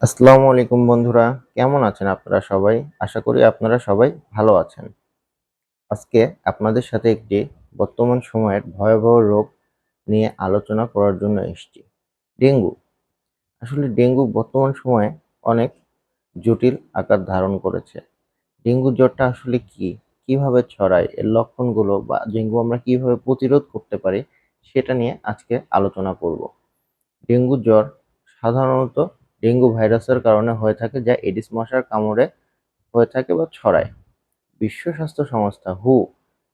আসসালামু আলাইকুম বন্ধুরা, কেমন আছেন আপনারা সবাই? আশা করি আপনারা সবাই ভালো আছেন। আজকে আপনাদের সাথে একটি বর্তমান সময়ের ভয়াবহ রোগ নিয়ে আলোচনা করার জন্য এসেছি। ডেঙ্গু। আসলে ডেঙ্গু বর্তমান সময়ে অনেক জটিল আকার ধারণ করেছে। ডেঙ্গু জ্বরটা আসলে কি? কিভাবে ছড়ায়? এর লক্ষণগুলো বা ডেঙ্গু আমরা কিভাবে প্রতিরোধ করতে পারি? সেটা নিয়ে আজকে আলোচনা করব। ডেঙ্গু জ্বর সাধারণত ডেঙ্গু ভাইরাসের কারণে হয়ে থাকে, যা এডিস মশার কামড়ে হয়ে থাকে বা ছড়ায়। বিশ্ব স্বাস্থ্য সংস্থা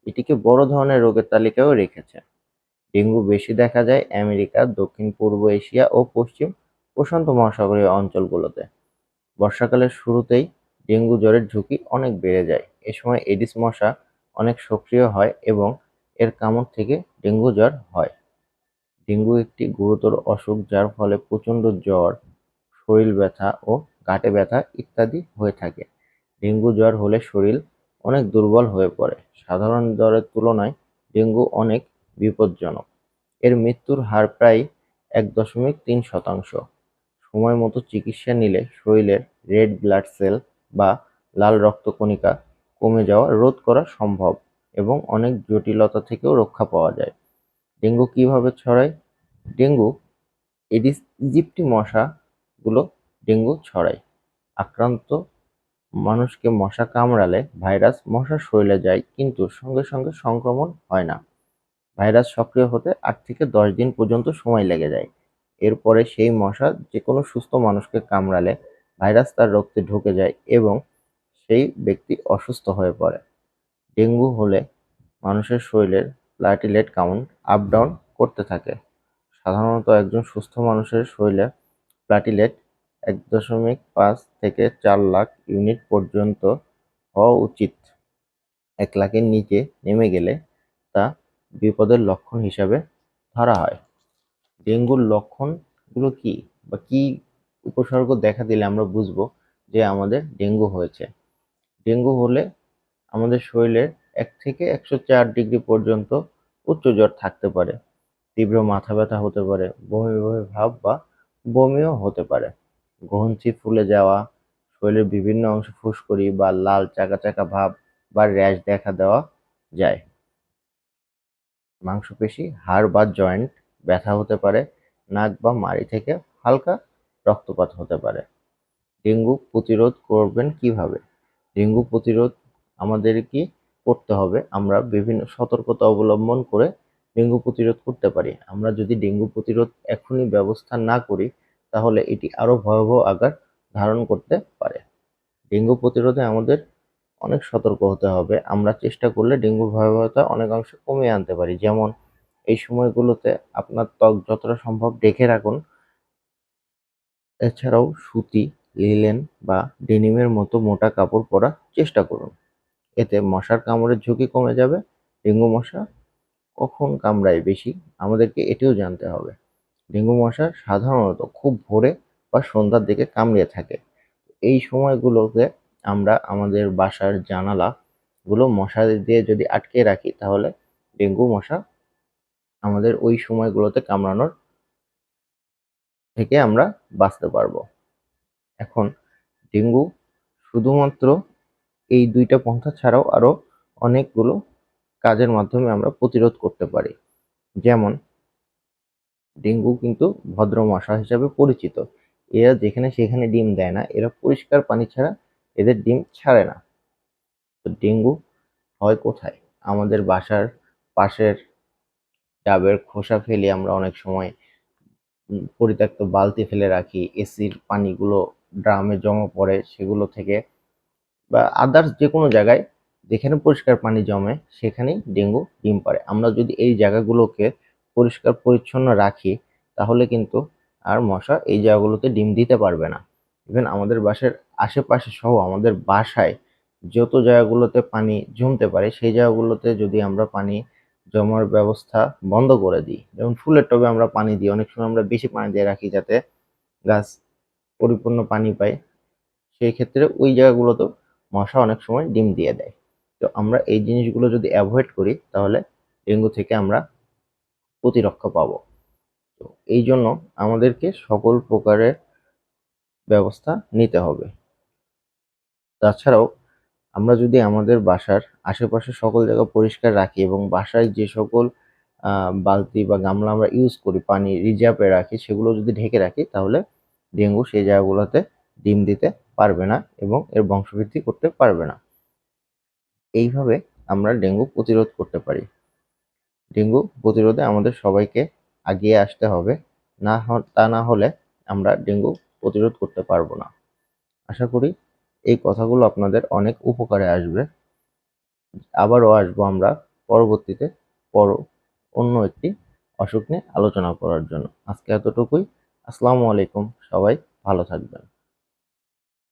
এটিকে বড় ধরনের রোগের তালিকায়ও রেখেছে। ডেঙ্গু বেশি দেখা যায় আমেরিকা, দক্ষিণ পূর্ব এশিয়া ও পশ্চিম প্রশান্ত মহাসাগরীয় অঞ্চলগুলোতে। বর্ষাকালের শুরুতেই ডেঙ্গু জ্বরের ঝুঁকি অনেক বেড়ে যায়। এ সময় এডিস মশা অনেক সক্রিয় হয় এবং এর কামড় থেকে ডেঙ্গু জ্বর হয়। ডেঙ্গু একটি গুরুতর অসুখ, যার ফলে প্রচণ্ড জ্বর, শরীর ব্যথা ও গাঁটে ব্যথা ইত্যাদি হয়ে থাকে। ডেঙ্গু জ্বর হলে শরীর অনেক দুর্বল হয়ে পড়ে। সাধারণ জ্বরের তুলনায় ডেঙ্গু অনেক বিপজ্জনক। এর মৃত্যুর হার প্রায় ১.৩%। সময় মতো চিকিৎসা নিলে শরীরের রেড ব্লাড সেল বা লাল রক্তকণিকা কমে যাওয়া রোধ করা সম্ভব এবং অনেক জটিলতা থেকেও রক্ষা পাওয়া যায়। ডেঙ্গু কিভাবে ছড়ায়? ডেঙ্গু এডিস ইজিপ্টি মশাগুলো ডেঙ্গু ছড়ায়। আক্রান্ত মানুষকে মশা কামড়ালে ভাইরাস মশার শরীরে যায়, কিন্তু সঙ্গে সঙ্গে সংক্রমণ হয় না। ভাইরাস সক্রিয় হতে ৮ থেকে ১০ দিন পর্যন্ত সময় লেগে যায়। এরপরে সেই মশা যেকোনো সুস্থ মানুষকে কামড়ালে ভাইরাস তার রক্তে ঢুকে যায় এবং সেই ব্যক্তি অসুস্থ হয়ে পড়ে। ডেঙ্গু হলে মানুষের শরীরের প্লাটিলেট কাউন্ট আপ ডাউন করতে থাকে। সাধারণত একজন সুস্থ মানুষের শরীরে প্লাটিলেট ১.৫ থেকে ৪ লাখ ইউনিট পর্যন্ত হওয়া উচিত। ১ লাখের নিচে নেমে গেলে তা বিপদের লক্ষণ হিসাবে ধরা হয়। ডেঙ্গুর লক্ষণগুলো কি, বা কি উপসর্গ দেখা দিলে আমরা বুঝবো যে আমাদের ডেঙ্গু হয়েছে? ডেঙ্গু হলে আমাদের শরীরের ১ থেকে ১০৪ ডিগ্রি পর্যন্ত উচ্চ জ্বর থাকতে পারে। তীব্র মাথা ব্যথা হতে পারে, বমি বমি ভাব বা বমিও হতে পারে। গ্রন্থি ফুলে যাওয়া, শরীরের বিভিন্ন অংশে ফুসকুড়ি বা লাল চাকা চাকা ভাব বা র্যাশ দেখা দেওয়া যায়। মাংসপেশি, হাড় বা জয়েন্ট ব্যথা হতে পারে। নাক বা মাড়ি থেকে হালকা রক্তপাত হতে পারে। ডেঙ্গু প্রতিরোধ করবেন কিভাবে? ডেঙ্গু প্রতিরোধ আমাদের কি করতে হবে? আমরা বিভিন্ন সতর্কতা অবলম্বন করে ডেঙ্গু প্রতিরোধ করতে পারি। আমরা যদি ডেঙ্গু প্রতিরোধ এখনই ব্যবস্থা না করি, তাহলে এটি আরো ভয়াবহ আকার ধারণ করতে পারে। ডেঙ্গু প্রতিরোধে আমাদের অনেক সতর্ক হতে হবে। আমরা চেষ্টা করলে ডেঙ্গুর ভয়াবহতা অনেকাংশে কমিয়ে আনতে পারি। যেমন, এই সময়গুলোতে আপনার ত্বক যতটা সম্ভব ঢেকে রাখুন। এছাড়াও সুতি, লিনেন বা ডেনিমের মতো মোটা কাপড় পরার চেষ্টা করুন। এতে মশার কামড়ের ঝুঁকি কমে যাবে। ডেঙ্গু মশা কখন কামড়ায় বেশি, আমাদেরকে এটিও জানতে হবে। ডেঙ্গু মশা সাধারণত খুব ভোরে বা সন্ধ্যার দিকে কামড়িয়ে থাকে। এই সময়গুলোতে আমরা আমাদের বাসার জানালাগুলো মশারি দিয়ে যদি আটকে রাখি, তাহলে ডেঙ্গু মশা আমাদের ওই সময়গুলোতে কামড়ানোর থেকে আমরা বাঁচতে পারবো। এখন ডেঙ্গু শুধুমাত্র এই ২ টা পন্থা ছাড়াও আরো অনেকগুলো কাজের মাধ্যমে আমরা প্রতিরোধ করতে পারি। যেমন, ডেঙ্গু কিন্তু ভদ্র মশা হিসাবে পরিচিত। এরা যেখানে সেখানে ডিম দেয় না। এরা পরিষ্কার পানি ছাড়া এদের ডিম ছাড়ে না। তো ডেঙ্গু হয় কোথায়? আমাদের বাসার পাশের ডাবের খোসা ফেলে আমরা অনেক সময় পরিত্যক্ত বালতি ফেলে রাখি। এসির পানিগুলো ড্রামে জমা পড়ে, সেগুলো থেকে বা আদার্স যেকোনো জায়গায় যেখানে পরিষ্কার পানি জমে, সেখানেই ডেঙ্গু ডিম পাড়ে। আমরা যদি এই জায়গাগুলোকে পরিষ্কার পরিচ্ছন্ন রাখি, তাহলে কিন্তু আর মশা এই জায়গাগুলোতে ডিম দিতে পারবে না। ইভেন আমাদের বাসার আশেপাশে সহ আমাদের বাসায় যত জায়গাগুলোতে পানি জমতে পারে, সেই জায়গাগুলোতে যদি আমরা পানি জমার ব্যবস্থা বন্ধ করে দিই, যেমন ফুলের টবে আমরা পানি দিই, অনেক সময় আমরা বেশি পানি দিয়ে রাখি যাতে গাছ পরিপূর্ণ পানি পায়। সেই ক্ষেত্রে ওই জায়গাগুলোতেও মশা অনেক সময় ডিম দিয়ে দেয়। তো আমরা এই জিনিসগুলো যদি অ্যাভয়েড করি, তাহলে ডেঙ্গু থেকে আমরা প্রতিরক্ষা পাবো। তো এই জন্য আমাদেরকে সকল প্রকারের ব্যবস্থা নিতে হবে। তাছাড়াও আমরা যদি আমাদের বাসার আশেপাশে সকল জায়গা পরিষ্কার রাখি এবং বাসায় যে সকল বালতি বা গামলা আমরা ইউজ করি, পানি রিজার্ভে রাখি, সেগুলো যদি ঢেকে রাখি, তাহলে ডেঙ্গু সেই জায়গাগুলোতে ডিম দিতে পারবে না এবং এর বংশবৃদ্ধি করতে পারবে না। এইভাবে আমরা ডেঙ্গু প্রতিরোধ করতে পারি। ডেঙ্গু প্রতিরোধে আমাদের সবাইকে এগিয়ে আসতে হবে। তা না হলে আমরা ডেঙ্গু প্রতিরোধ করতে পারবো না। আশা করি এই কথাগুলো আপনাদের অনেক উপকারে আসবে। আবারও আসবো আমরা পরবর্তীতে অন্য একটি অসুখ নিয়ে আলোচনা করার জন্য। আজকে এতটুকুই। আসসালামু আলাইকুম। সবাই ভালো থাকবেন।